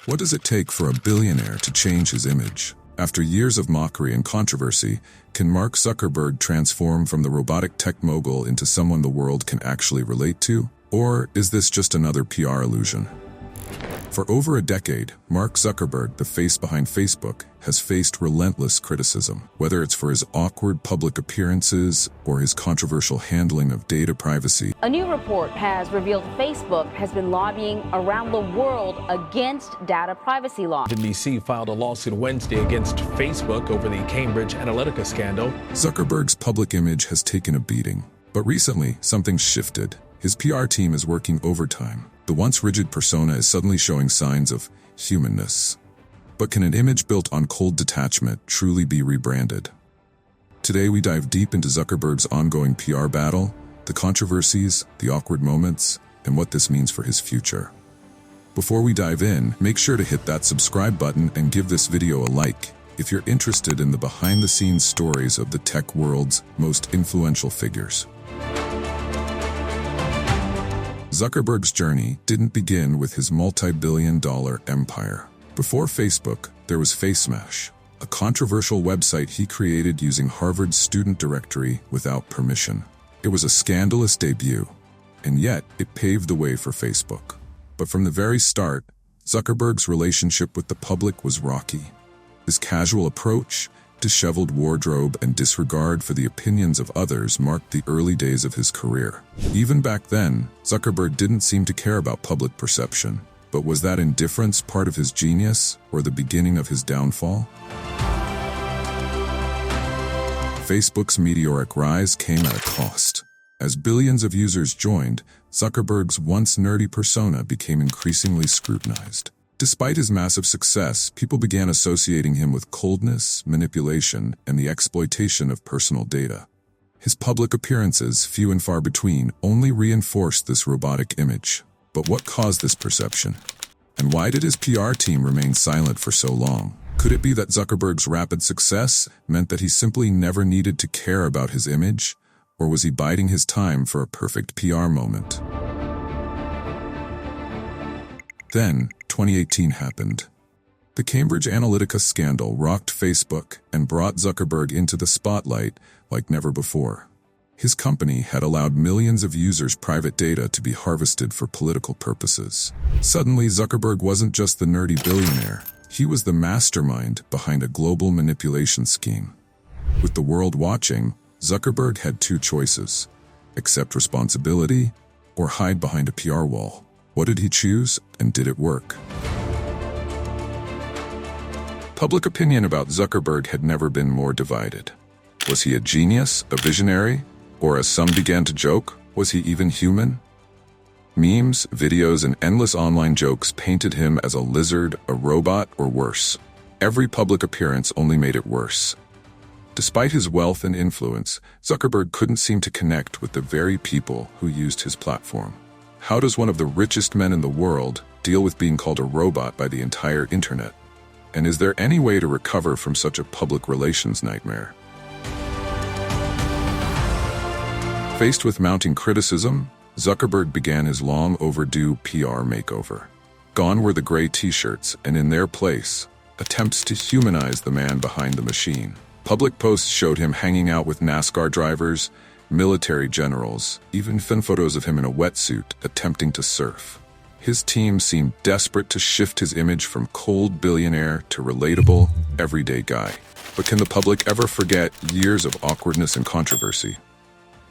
What does it take for a billionaire to change his image? After years of mockery and controversy, can Mark Zuckerberg transform from the robotic tech mogul into someone the world can actually relate to? Or is this just another PR illusion? For over a decade, Mark Zuckerberg, the face behind Facebook, has faced relentless criticism, whether it's for his awkward public appearances or his controversial handling of data privacy. A new report has revealed Facebook has been lobbying around the world against data privacy laws. NBC filed a lawsuit Wednesday against Facebook over the Cambridge Analytica scandal. Zuckerberg's public image has taken a beating, but recently something's shifted. His PR team is working overtime. The once rigid persona is suddenly showing signs of humanness. But can an image built on cold detachment truly be rebranded? Today we dive deep into Zuckerberg's ongoing PR battle, the controversies, the awkward moments, and what this means for his future. Before we dive in, make sure to hit that subscribe button and give this video a like if you're interested in the behind-the-scenes stories of the tech world's most influential figures. Zuckerberg's journey didn't begin with his multi-billion-dollar empire. Before Facebook, there was FaceMash, a controversial website he created using Harvard's student directory without permission. It was a scandalous debut, and yet it paved the way for Facebook. But from the very start, Zuckerberg's relationship with the public was rocky. His casual approach, disheveled wardrobe, and disregard for the opinions of others marked the early days of his career. Even back then, Zuckerberg didn't seem to care about public perception. But was that indifference part of his genius or the beginning of his downfall? Facebook's meteoric rise came at a cost. As billions of users joined, Zuckerberg's once nerdy persona became increasingly scrutinized. Despite his massive success, people began associating him with coldness, manipulation, and the exploitation of personal data. His public appearances, few and far between, only reinforced this robotic image. But what caused this perception? And why did his PR team remain silent for so long? Could it be that Zuckerberg's rapid success meant that he simply never needed to care about his image? Or was he biding his time for a perfect PR moment? Then, 2018 happened. The Cambridge Analytica scandal rocked Facebook and brought Zuckerberg into the spotlight like never before. His company had allowed millions of users' private data to be harvested for political purposes. Suddenly, Zuckerberg wasn't just the nerdy billionaire. He was the mastermind behind a global manipulation scheme. With the world watching, Zuckerberg had two choices: accept responsibility or hide behind a PR wall. What did he choose, and did it work? Public opinion about Zuckerberg had never been more divided. Was he a genius, a visionary? Or as some began to joke, was he even human? Memes, videos, and endless online jokes painted him as a lizard, a robot, or worse. Every public appearance only made it worse. Despite his wealth and influence, Zuckerberg couldn't seem to connect with the very people who used his platform. How does one of the richest men in the world deal with being called a robot by the entire internet? And is there any way to recover from such a public relations nightmare? Faced with mounting criticism, Zuckerberg began his long overdue PR makeover. Gone were the gray t-shirts, and in their place, attempts to humanize the man behind the machine. Public posts showed him hanging out with NASCAR drivers, military generals, even fan photos of him in a wetsuit attempting to surf. His team seemed desperate to shift his image from cold billionaire to relatable, everyday guy. But can the public ever forget years of awkwardness and controversy?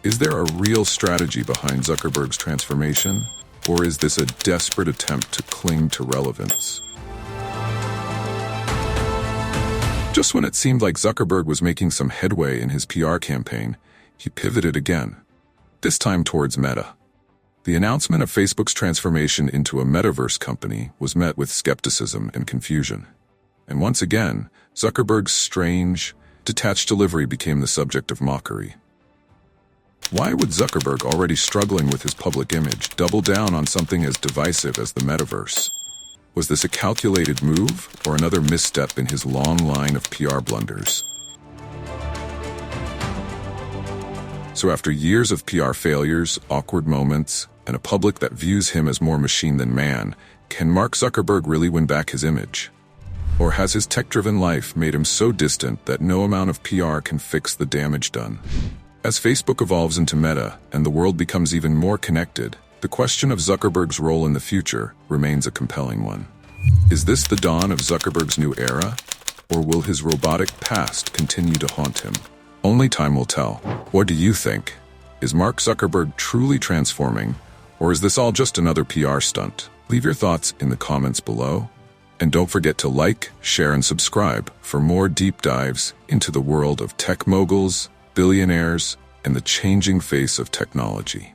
Is there a real strategy behind Zuckerberg's transformation, or is this a desperate attempt to cling to relevance? Just when it seemed like Zuckerberg was making some headway in his PR campaign, he pivoted again, this time towards Meta. The announcement of Facebook's transformation into a metaverse company was met with skepticism and confusion. And once again, Zuckerberg's strange, detached delivery became the subject of mockery. Why would Zuckerberg, already struggling with his public image, double down on something as divisive as the metaverse? Was this a calculated move, or another misstep in his long line of PR blunders? So after years of PR failures, awkward moments, and a public that views him as more machine than man, Can Mark Zuckerberg really win back his image? Or has his tech-driven life made him so distant that no amount of PR can fix the damage done? As Facebook evolves into Meta and the world becomes even more connected, the question of Zuckerberg's role in the future remains a compelling one. Is this the dawn of Zuckerberg's new era? Or will his robotic past continue to haunt him? Only time will tell. What do you think? Is Mark Zuckerberg truly transforming, or is this all just another PR stunt? Leave your thoughts in the comments below. And don't forget to like, share, and subscribe for more deep dives into the world of tech moguls, billionaires, and the changing face of technology.